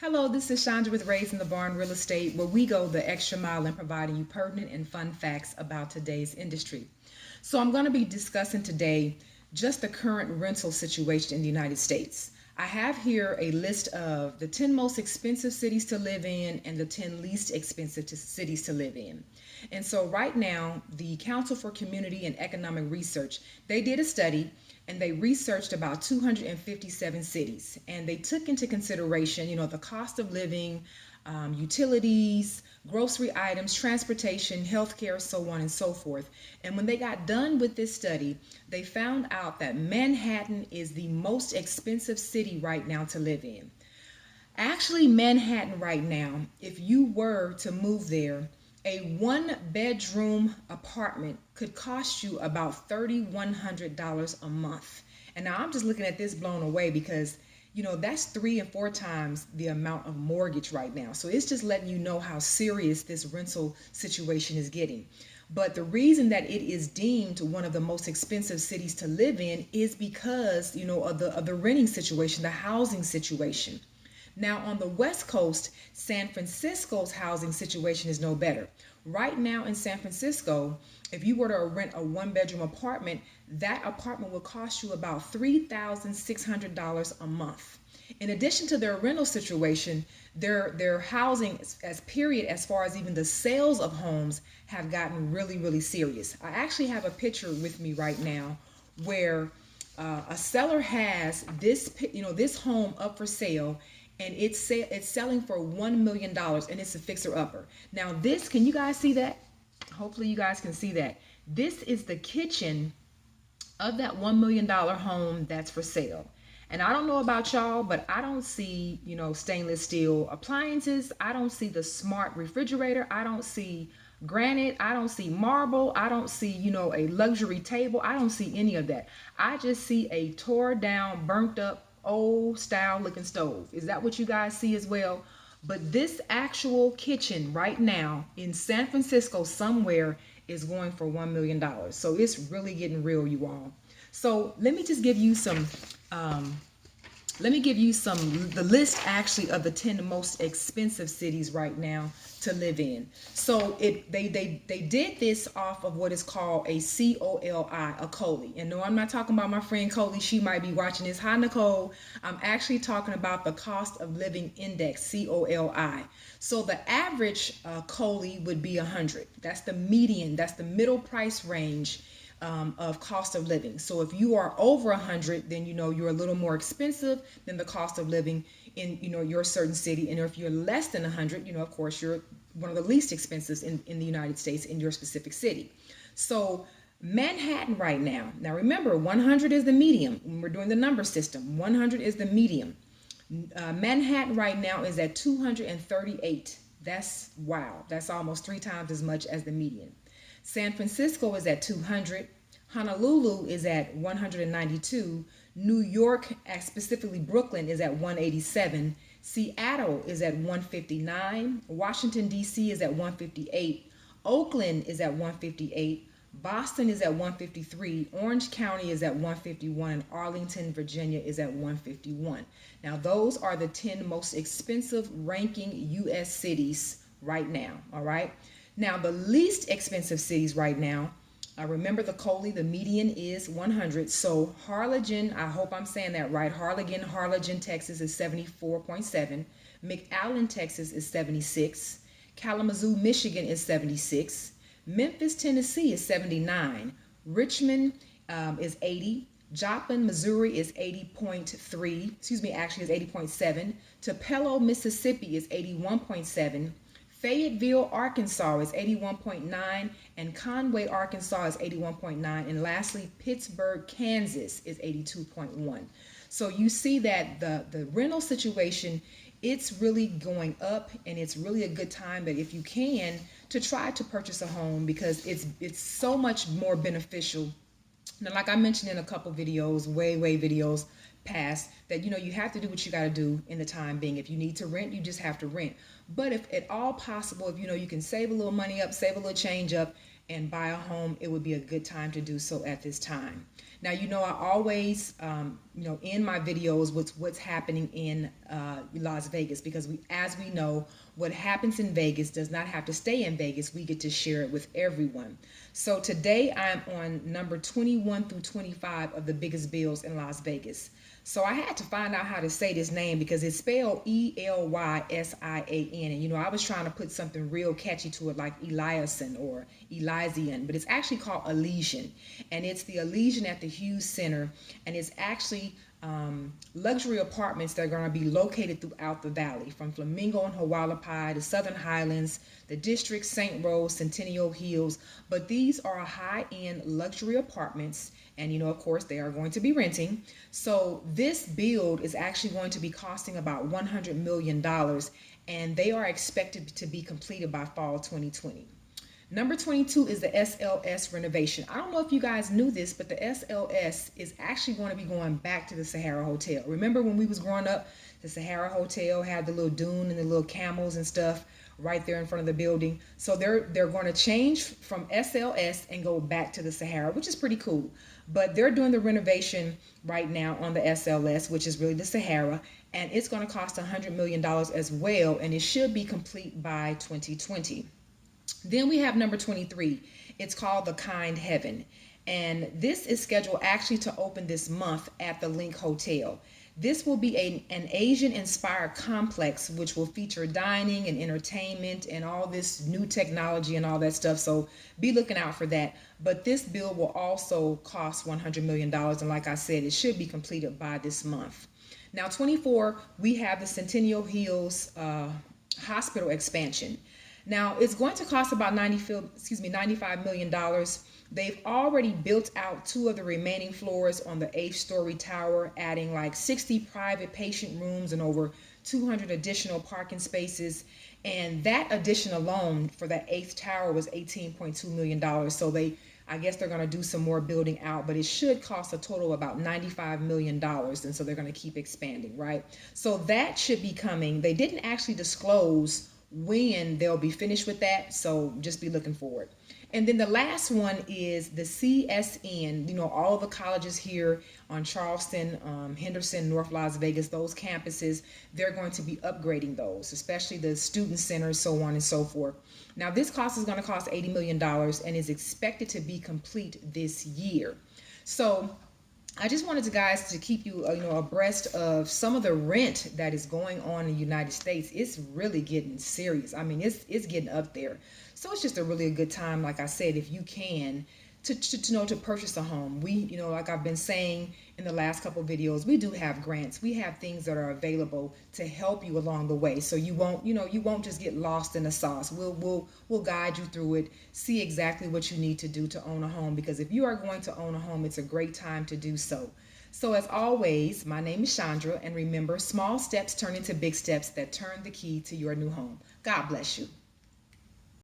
Hello, this is Chandra with Raising the Barn Real Estate, where we go the extra mile in providing you pertinent and fun facts about today's industry. So, I'm going to be discussing today just the current rental situation in the United States. I have here a list of the 10 most expensive cities to live in and the 10 least expensive cities to live in. And so right now, the Council for Community and Economic Research, they did a study and they researched about 257 cities, and they took into consideration, the cost of living, utilities, grocery items, transportation, healthcare, so on and so forth. And when they got done with this study, they found out that Manhattan is the most expensive city right now to live in. Actually, Manhattan right now, if you were to move there, a one bedroom apartment could cost you about $3,100 a month. And now I'm just looking at this blown away because, that's 3 and 4 times the amount of mortgage right now. So it's just letting you know how serious this rental situation is getting. But the reason that it is deemed one of the most expensive cities to live in is because, of the renting situation, the housing situation. Now, on the West Coast, San Francisco's housing situation is no better. Right now in San Francisco, if you were to rent a one bedroom apartment, that apartment will cost you about $3,600 a month. In addition to their rental situation, their housing as far as even the sales of homes have gotten really, really serious. I actually have a picture with me right now where a seller has this home up for sale, and it's selling for $1 million, and it's a fixer upper. Now this, can you guys see that? Hopefully you guys can see that. This is the kitchen of that $1 million home that's for sale. And I don't know about y'all, but I don't see, stainless steel appliances. I don't see the smart refrigerator. I don't see granite. I don't see marble. I don't see, a luxury table. I don't see any of that. I just see a tore down, burnt up, old style looking stove. Is that what you guys see as well? But this actual kitchen right now in San Francisco somewhere is going for $1 million. So it's really getting real, you all. So let me just give you the list actually of the 10 most expensive cities right now to live in. So they did this off of what is called a COLI, a COLI. And no, I'm not talking about my friend Coley. She might be watching this. Hi, Nicole. I'm actually talking about the cost of living index, COLI. So the average COLI would be 100. That's the median. That's the middle price range of cost of living. So if you are over 100, then you're a little more expensive than the cost of living in your certain city. And if you're less than 100, of course you're one of the least expensive in the United States in your specific city. So Manhattan right now, remember 100 is the medium. When we're doing the number system, 100 is the medium. Manhattan right now is at 238. That's wow. That's almost 3 times as much as the median. San Francisco is at 200. Honolulu is at 192. New York, specifically Brooklyn, is at 187. Seattle is at 159. Washington, D.C. is at 158. Oakland is at 158. Boston is at 153. Orange County is at 151. And Arlington, Virginia is at 151. Now, those are the 10 most expensive ranking U.S. cities right now, all right? Now, the least expensive cities right now, remember the COLI, the median is 100. So Harlingen, I hope I'm saying that right. Harlingen, Texas is 74.7. McAllen, Texas is 76. Kalamazoo, Michigan is 76. Memphis, Tennessee is 79. Richmond is 80. Joplin, Missouri is 80.3. Actually is 80.7. Tupelo, Mississippi is 81.7. Fayetteville, Arkansas is 81.9, and Conway, Arkansas is 81.9, and lastly, Pittsburgh, Kansas is 82.1. So you see that the rental situation, it's really going up, and it's really a good time that if you can to try to purchase a home, because it's so much more beneficial. Now, like I mentioned in a couple videos, way videos past, that you have to do what you got to do in the time being. If you need to rent, you just have to rent. But if at all possible, if you can save a little money up, save a little change up, and buy a home, it would be a good time to do so at this time. Now, I always, in my videos, what's happening in Las Vegas, because as we know, what happens in Vegas does not have to stay in Vegas. We get to share it with everyone. So today I'm on number 21 through 25 of the biggest bills in Las Vegas. So I had to find out how to say this name because it's spelled Elysian. And, I was trying to put something real catchy to it like Eliason or Elysian, but it's actually called Elysian. And it's the Elysian at the Hughes Center. And it's actually luxury apartments that are going to be located throughout the valley, from Flamingo and Hualapai, the Southern Highlands, the District, St. Rose, Centennial Hills. But these are high-end luxury apartments, and of course, they are going to be renting. So this build is actually going to be costing about $100 million, and they are expected to be completed by fall 2020. Number 22 is the SLS renovation. I don't know if you guys knew this, but the SLS is actually going to be going back to the Sahara Hotel. Remember when we was growing up, the Sahara Hotel had the little dune and the little camels and stuff right there in front of the building. So they're going to change from SLS and go back to the Sahara, which is pretty cool. But they're doing the renovation right now on the SLS, which is really the Sahara, and it's going to cost $100 million as well, and it should be complete by 2020. Then we have number 23. It's called the Kind Heaven. And this is scheduled actually to open this month at the Link Hotel. This will be an Asian-inspired complex which will feature dining and entertainment and all this new technology and all that stuff. So be looking out for that. But this bill will also cost $100 million. And like I said, it should be completed by this month. Now, 24, we have the Centennial Hills hospital expansion. Now, it's going to cost about $95 million. They've already built out 2 of the remaining floors on the 8th-story tower, adding like 60 private patient rooms and over 200 additional parking spaces. And that addition alone for that 8th tower was $18.2 million. So I guess they're going to do some more building out, but it should cost a total of about $95 million. And so they're going to keep expanding, right? So that should be coming. They didn't actually disclose when they'll be finished with that, so just be looking forward. And then the last one is the CSN. All of the colleges here on Charleston, Henderson, North Las Vegas, those campuses, they're going to be upgrading those, especially the student centers, so on and so forth. Now, this cost is going to cost $80 million and is expected to be complete this year. So I just wanted to guys to keep you abreast of some of the rent that is going on in the United States. It's really getting serious. I mean, it's getting up there. So it's just a really good time, like I said, if you can, to purchase a home. We, like I've been saying in the last couple of videos, we do have grants. We have things that are available to help you along the way. So you won't just get lost in the sauce. We'll guide you through it, see exactly what you need to do to own a home, because if you are going to own a home, it's a great time to do so. So as always, my name is Chandra, and remember, small steps turn into big steps that turn the key to your new home. God bless you.